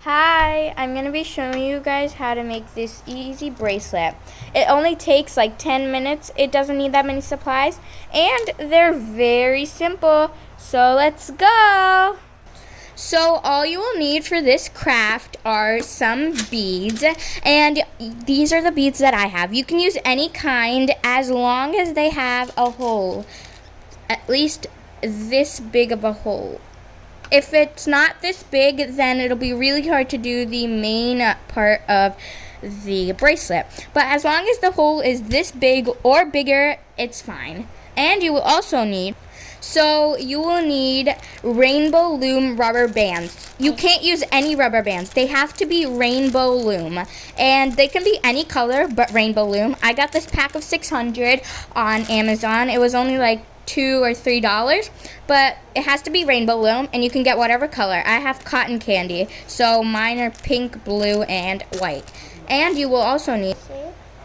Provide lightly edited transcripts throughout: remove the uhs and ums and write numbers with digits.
Hi, I'm going to be showing you guys how to make this easy bracelet. It only takes like 10 minutes. It doesn't need that many supplies, and they're very simple. So let's go. So all you will need for this craft are some beads, and these are the beads that I have. You can use any kind as long as they have a hole, at least this big of a hole. If it's not this big, then it'll be really hard to do the main part of the bracelet. But as long as the hole is this big or bigger, it's fine. And you will also need, rainbow loom rubber bands. You can't use any rubber bands. They have to be rainbow loom. And they can be any color, but rainbow loom. I got this pack of 600 on Amazon. It was only like $2 or $3, but it has to be rainbow loom, and you can get whatever color. I have cotton candy, so mine are pink, blue, and white. And you will also need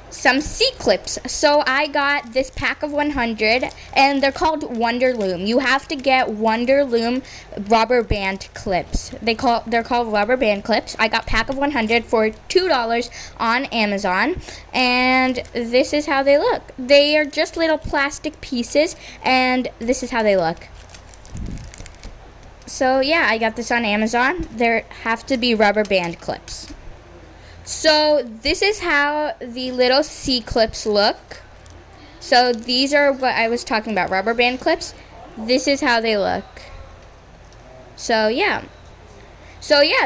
some C-clips. So I got this pack of 100, and they're called Wonder Loom. You have to get Wonder Loom rubber band clips. They're called rubber band clips. I got pack of 100 for $2 on Amazon, and this is how they look. They are just little plastic pieces, and this is how they look. So yeah, I got this on Amazon. There have to be rubber band clips. So this is how the little C-clips look. So these are what I was talking about, rubber band clips. This is how they look. So yeah,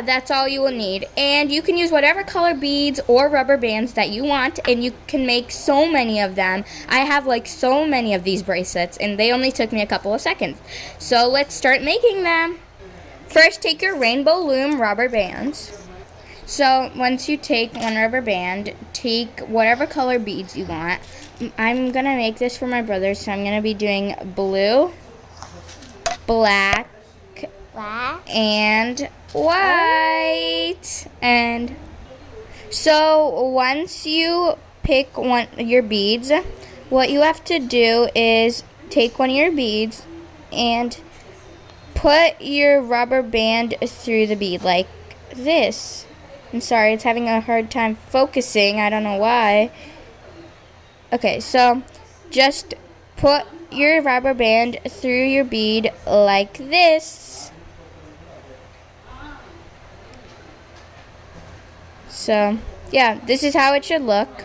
that's all you will need. And you can use whatever color beads or rubber bands that you want, and you can make so many of them. I have like so many of these bracelets, and they only took me a couple of seconds. So let's start making them. First, take your rainbow loom rubber bands. So once you take one rubber band, take whatever color beads you want. I'm going to make this for my brother, so I'm going to be doing blue, black, and white. And so once you pick your beads, what you have to do is take one of your beads and put your rubber band through the bead like this. I'm sorry, it's having a hard time focusing. I don't know why. Okay, so just put your rubber band through your bead like this. So, yeah, this is how it should look.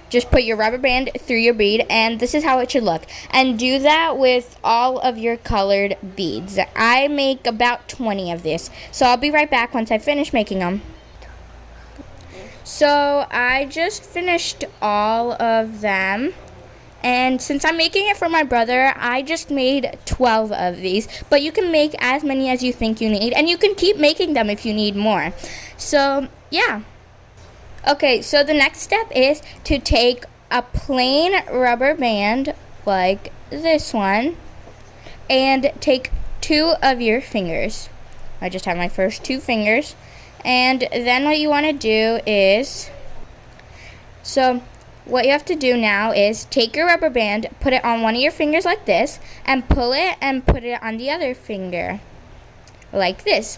Just put your rubber band through your bead, and this is how it should look. And do that with all of your colored beads. I make about 20 of this, so I'll be right back once I finish making them. So I just finished all of them, and since I'm making it for my brother, I just made 12 of these, but you can make as many as you think you need, and you can keep making them if you need more. So yeah. Okay, so the next step is to take a plain rubber band like this one and take 2 of your fingers. I just have my first 2 fingers. And then what you want to do is, what you have to do now is take your rubber band, put it on one of your fingers like this, and pull it and put it on the other finger like this.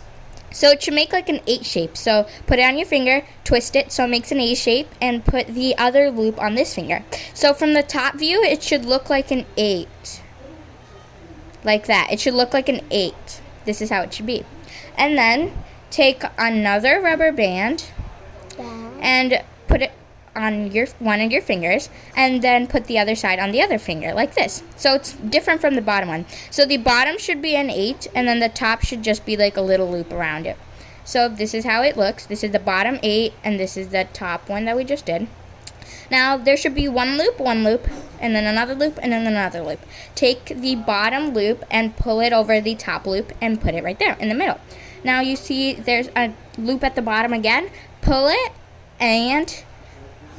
So it should make like an 8 shape. So put it on your finger, twist it so it makes an 8 shape, and put the other loop on this finger. So from the top view, it should look like an 8. Like that. It should look like an 8. This is how it should be. And then take another rubber band and put it on one of your fingers, and then put the other side on the other finger like this. So it's different from the bottom one. So the bottom should be an 8, and then the top should just be like a little loop around it. So this is how it looks. This is the bottom 8, and this is the top one that we just did. Now there should be one loop, and then another loop, and then another loop. Take the bottom loop and pull it over the top loop and put it right there in the middle. Now you see there's a loop at the bottom again. Pull it and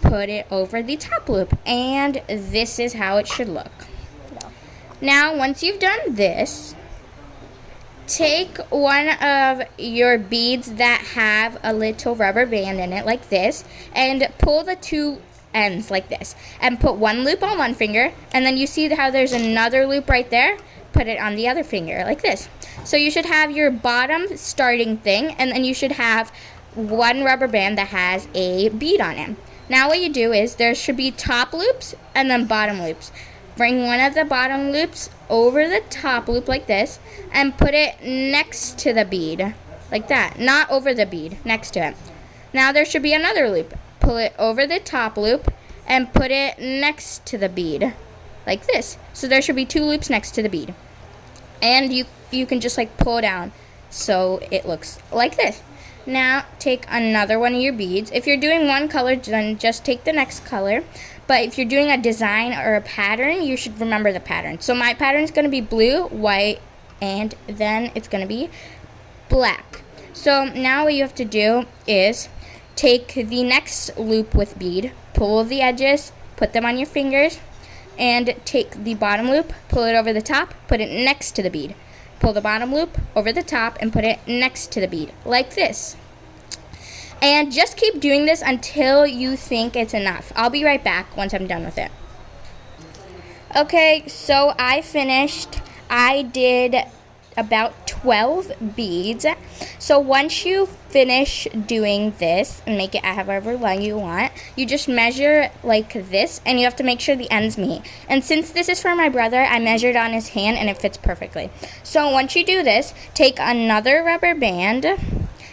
put it over the top loop. And this is how it should look. Now once you've done this, take one of your beads that have a little rubber band in it like this, and pull the 2 ends like this, and put one loop on one finger, and then you see how there's another loop right there. Put it on the other finger like this. So you should have your bottom starting thing, and then you should have one rubber band that has a bead on it. Now what you do is there should be top loops and then bottom loops. Bring one of the bottom loops over the top loop like this and put it next to the bead. Like that. Not over the bead, next to it. Now there should be another loop. Pull it over the top loop and put it next to the bead. Like this. So there should be 2 loops next to the bead. And you can just like pull down so it looks like this. Now take another one of your beads. If you're doing one color, then just take the next color. But if you're doing a design or a pattern, you should remember the pattern. So my pattern is going to be blue, white, and then it's going to be black. So now what you have to do is take the next loop with bead, pull the edges, put them on your fingers, and take the bottom loop, pull it over the top, put it next to the bead. Pull the bottom loop over the top and put it next to the bead, like this. And just keep doing this until you think it's enough. I'll be right back once I'm done with it. Okay, so I finished. I did about 12 beads. So once you finish doing this and make it however long you want, you just measure like this, and you have to make sure the ends meet. And since this is for my brother, I measured on his hand and it fits perfectly. So once you do this, take another rubber band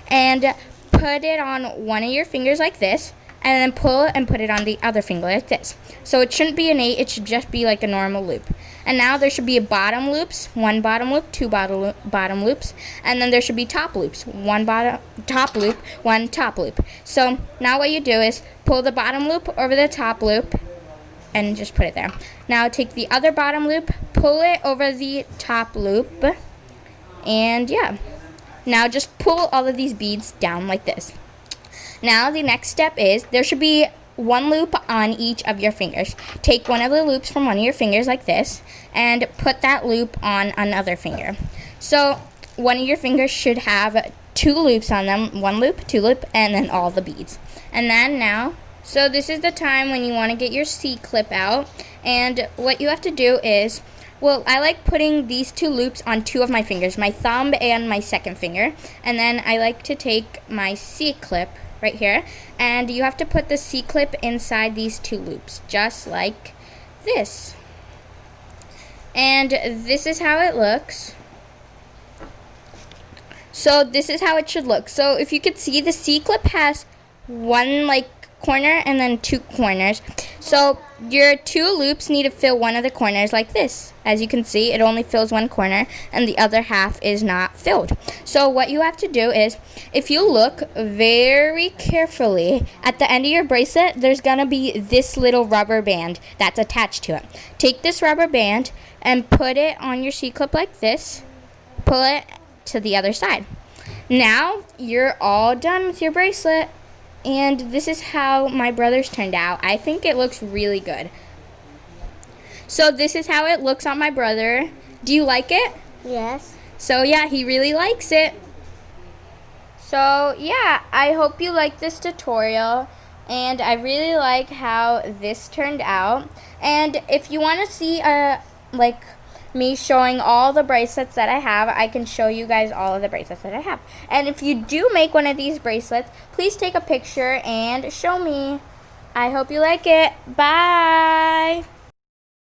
and put it on one of your fingers like this, and then pull and put it on the other finger like this. So it shouldn't be an 8, it should just be like a normal loop. And now there should be bottom loops, 1 bottom loop, 2 bottom loops, and then there should be top loops, 1 bottom top loop, 1 top loop. So now what you do is pull the bottom loop over the top loop and just put it there. Now take the other bottom loop, pull it over the top loop, and yeah. Now just pull all of these beads down like this. Now the next step is there should be 1 loop on each of your fingers. Take one of the loops from one of your fingers like this and put that loop on another finger. So one of your fingers should have 2 loops on them, 1 loop, 2 loop, and then all the beads. And then now, so this is the time when you want to get your C-clip out, and what you have to do is, well, I like putting these 2 loops on 2 of my fingers, my thumb and my second finger, and then I like to take my C-clip right here, and you have to put the C-clip inside these 2 loops, just like this. And this is how it looks. So this is how it should look. So if you could see, the C-clip has 1 like corner and then 2 corners. So your 2 loops need to fill one of the corners like this. As you can see, it only fills 1 corner and the other half is not filled. So what you have to do is, if you look very carefully at the end of your bracelet, there's gonna be this little rubber band that's attached to it. Take this rubber band and put it on your C-clip like this. Pull it to the other side. Now you're all done with your bracelet. And this is how my brother's turned out. I think it looks really good. So this is how it looks on my brother. Do you like it? Yes. So yeah, he really likes it. So yeah, I hope you like this tutorial. And I really like how this turned out. And if you want to see me showing all the bracelets that I have, I can show you guys all of the bracelets that I have. And if you do make one of these bracelets, please take a picture and show me. I hope you like it. Bye!